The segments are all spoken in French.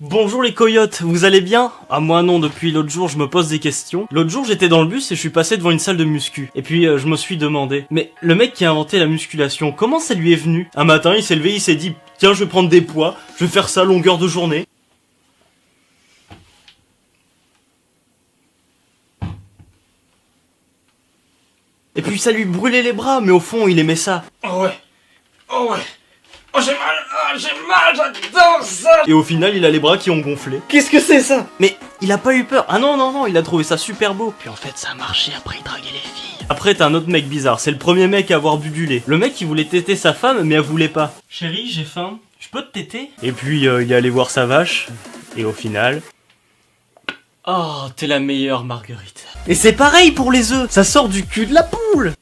Bonjour les coyotes, vous allez bien? Ah moi non, depuis l'autre jour je me pose des questions. L'autre jour j'étais dans le bus et je suis passé devant une salle de muscu. Et puis je me suis demandé, mais le mec qui a inventé la musculation, comment ça lui est venu? Un matin il s'est levé, il s'est dit, tiens je vais prendre des poids, je vais faire ça à longueur de journée. Et puis ça lui brûlait les bras, mais au fond il aimait ça. Oh ouais. Oh j'ai mal, j'adore ça. Et au final il a les bras qui ont gonflé. Qu'est-ce que c'est ça? Mais il a pas eu peur. Ah non, il a trouvé ça super beau. Puis en fait ça a marché, après il draguait les filles. Après t'as un autre mec bizarre, c'est le premier mec à avoir bu du lait. Le mec il voulait téter sa femme mais elle voulait pas. Chérie, j'ai faim, je peux te téter? Et puis il est allé voir sa vache. Et au final... Oh, t'es la meilleure Marguerite. Et c'est pareil pour les œufs, ça sort du cul de la poule.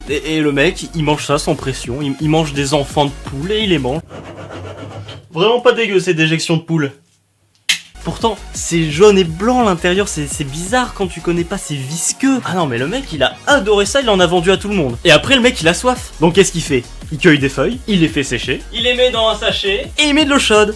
Et le mec, il mange ça sans pression, il mange des enfants de poule et il les mange. Vraiment pas dégueu ces déjections de poule. Pourtant, c'est jaune et blanc à l'intérieur, c'est bizarre quand tu connais pas, c'est visqueux. Ah non mais le mec il a adoré ça, il en a vendu à tout le monde. Et après le mec il a soif. Donc qu'est-ce qu'il fait? Il cueille des feuilles, il les fait sécher, il les met dans un sachet et il met de l'eau chaude.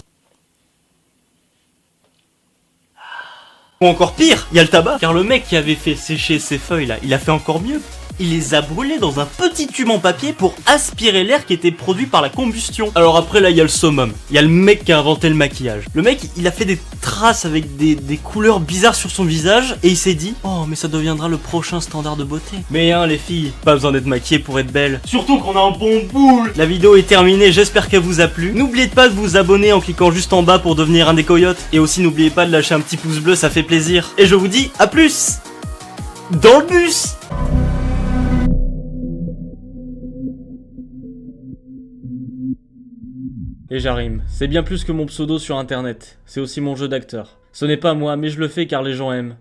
Ou encore pire, il y a le tabac. Car le mec qui avait fait sécher ces feuilles là, il a fait encore mieux. Il les a brûlées dans un petit tube en papier pour aspirer l'air qui était produit par la combustion. Alors après là il y a le summum, il y a le mec qui a inventé le maquillage. Le mec il a fait des traces avec des couleurs bizarres sur son visage et il s'est dit oh mais ça deviendra le prochain standard de beauté. Mais hein les filles, pas besoin d'être maquillées pour être belle. Surtout qu'on a un bon boule. La vidéo est terminée, j'espère qu'elle vous a plu. N'oubliez pas de vous abonner en cliquant juste en bas pour devenir un des coyotes. Et aussi n'oubliez pas de lâcher un petit pouce bleu, ça fait plaisir. Et je vous dis à plus dans le bus. Et j'arrime, c'est bien plus que mon pseudo sur internet, c'est aussi mon jeu d'acteur. Ce n'est pas moi, mais je le fais car les gens aiment.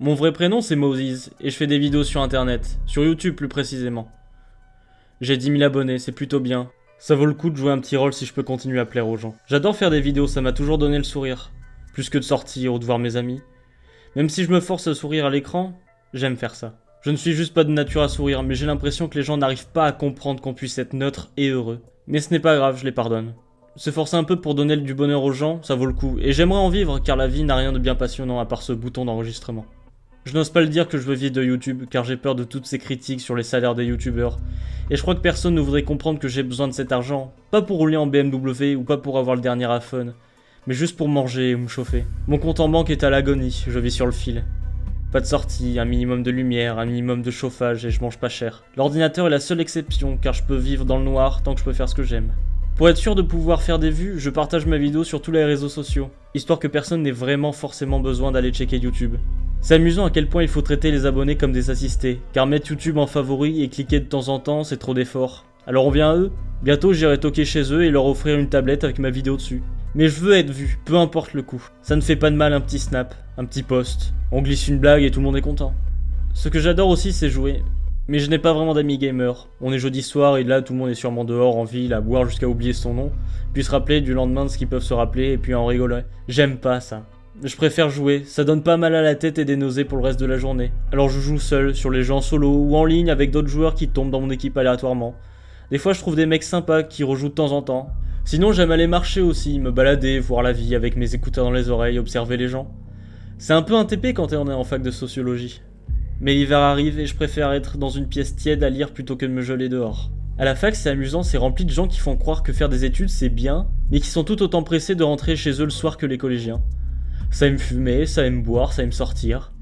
Mon vrai prénom c'est Moses, et je fais des vidéos sur internet, sur YouTube plus précisément. J'ai 10 000 abonnés, c'est plutôt bien. Ça vaut le coup de jouer un petit rôle si je peux continuer à plaire aux gens. J'adore faire des vidéos, ça m'a toujours donné le sourire. Plus que de sortir ou de voir mes amis. Même si je me force à sourire à l'écran, j'aime faire ça. Je ne suis juste pas de nature à sourire, mais j'ai l'impression que les gens n'arrivent pas à comprendre qu'on puisse être neutre et heureux. Mais ce n'est pas grave, je les pardonne. Se forcer un peu pour donner du bonheur aux gens, ça vaut le coup. Et j'aimerais en vivre, car la vie n'a rien de bien passionnant à part ce bouton d'enregistrement. Je n'ose pas le dire que je veux vivre de YouTube, car j'ai peur de toutes ces critiques sur les salaires des youtubeurs. Et je crois que personne ne voudrait comprendre que j'ai besoin de cet argent. Pas pour rouler en BMW ou pas pour avoir le dernier iPhone, mais juste pour manger ou me chauffer. Mon compte en banque est à l'agonie, je vis sur le fil. Pas de sortie, un minimum de lumière, un minimum de chauffage et je mange pas cher. L'ordinateur est la seule exception, car je peux vivre dans le noir tant que je peux faire ce que j'aime. Pour être sûr de pouvoir faire des vues, je partage ma vidéo sur tous les réseaux sociaux, histoire que personne n'ait vraiment forcément besoin d'aller checker YouTube. C'est amusant à quel point il faut traiter les abonnés comme des assistés, car mettre YouTube en favori et cliquer de temps en temps, c'est trop d'efforts. Alors on vient à eux. Bientôt j'irai toquer chez eux et leur offrir une tablette avec ma vidéo dessus. Mais je veux être vu, peu importe le coût. Ça ne fait pas de mal un petit snap, un petit post. On glisse une blague et tout le monde est content. Ce que j'adore aussi c'est jouer. Mais je n'ai pas vraiment d'amis gamers. On est jeudi soir et là tout le monde est sûrement dehors en ville à boire jusqu'à oublier son nom, puis se rappeler du lendemain de ce qu'ils peuvent se rappeler et puis en rigoler. J'aime pas ça. Je préfère jouer, ça donne pas mal à la tête et des nausées pour le reste de la journée. Alors je joue seul, sur les jeux en solo ou en ligne avec d'autres joueurs qui tombent dans mon équipe aléatoirement. Des fois je trouve des mecs sympas qui rejouent de temps en temps. Sinon j'aime aller marcher aussi, me balader, voir la vie avec mes écouteurs dans les oreilles, observer les gens. C'est un peu un TP quand on est en fac de sociologie. Mais l'hiver arrive et je préfère être dans une pièce tiède à lire plutôt que de me geler dehors. À la fac c'est amusant, c'est rempli de gens qui font croire que faire des études c'est bien, mais qui sont tout autant pressés de rentrer chez eux le soir que les collégiens. Ça aime fumer, ça aime boire, ça aime sortir.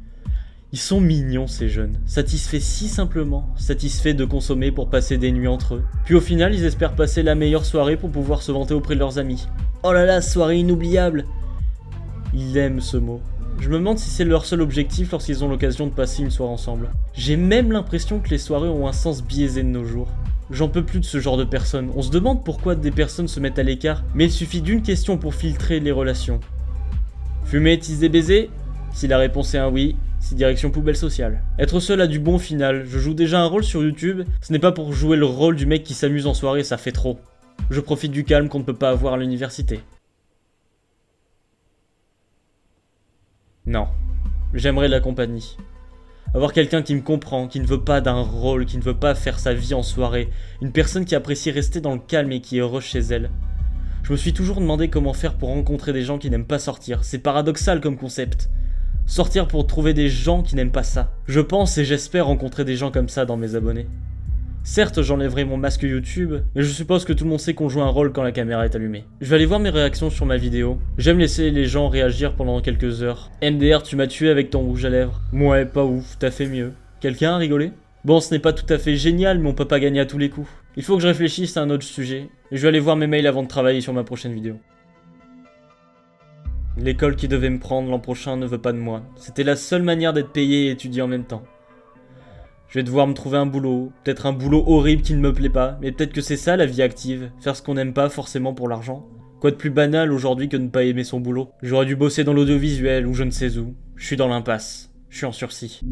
Ils sont mignons ces jeunes, satisfaits si simplement, satisfaits de consommer pour passer des nuits entre eux. Puis au final ils espèrent passer la meilleure soirée pour pouvoir se vanter auprès de leurs amis. Oh là là, soirée inoubliable! Ils aiment ce mot. Je me demande si c'est leur seul objectif lorsqu'ils ont l'occasion de passer une soirée ensemble. J'ai même l'impression que les soirées ont un sens biaisé de nos jours. J'en peux plus de ce genre de personnes. On se demande pourquoi des personnes se mettent à l'écart, mais il suffit d'une question pour filtrer les relations. Fumer, teaser, baiser? Si la réponse est un oui, c'est direction poubelle sociale. Être seul a du bon final. Je joue déjà un rôle sur YouTube, ce n'est pas pour jouer le rôle du mec qui s'amuse en soirée, ça fait trop. Je profite du calme qu'on ne peut pas avoir à l'université. Non, j'aimerais la compagnie. Avoir quelqu'un qui me comprend, qui ne veut pas d'un rôle, qui ne veut pas faire sa vie en soirée. Une personne qui apprécie rester dans le calme et qui est heureuse chez elle. Je me suis toujours demandé comment faire pour rencontrer des gens qui n'aiment pas sortir. C'est paradoxal comme concept. Sortir pour trouver des gens qui n'aiment pas ça. Je pense et j'espère rencontrer des gens comme ça dans mes abonnés. Certes, j'enlèverai mon masque YouTube, mais je suppose que tout le monde sait qu'on joue un rôle quand la caméra est allumée. Je vais aller voir mes réactions sur ma vidéo. J'aime laisser les gens réagir pendant quelques heures. MDR, tu m'as tué avec ton rouge à lèvres. Ouais, pas ouf, t'as fait mieux. Quelqu'un a rigolé? Bon, ce n'est pas tout à fait génial, mais on peut pas gagner à tous les coups. Il faut que je réfléchisse à un autre sujet. Et je vais aller voir mes mails avant de travailler sur ma prochaine vidéo. L'école qui devait me prendre l'an prochain ne veut pas de moi. C'était la seule manière d'être payé et étudier en même temps. Je vais devoir me trouver un boulot, peut-être un boulot horrible qui ne me plaît pas, mais peut-être que c'est ça la vie active, faire ce qu'on n'aime pas forcément pour l'argent. Quoi de plus banal aujourd'hui que de ne pas aimer son boulot? J'aurais dû bosser dans l'audiovisuel ou je ne sais où. Je suis dans l'impasse. Je suis en sursis.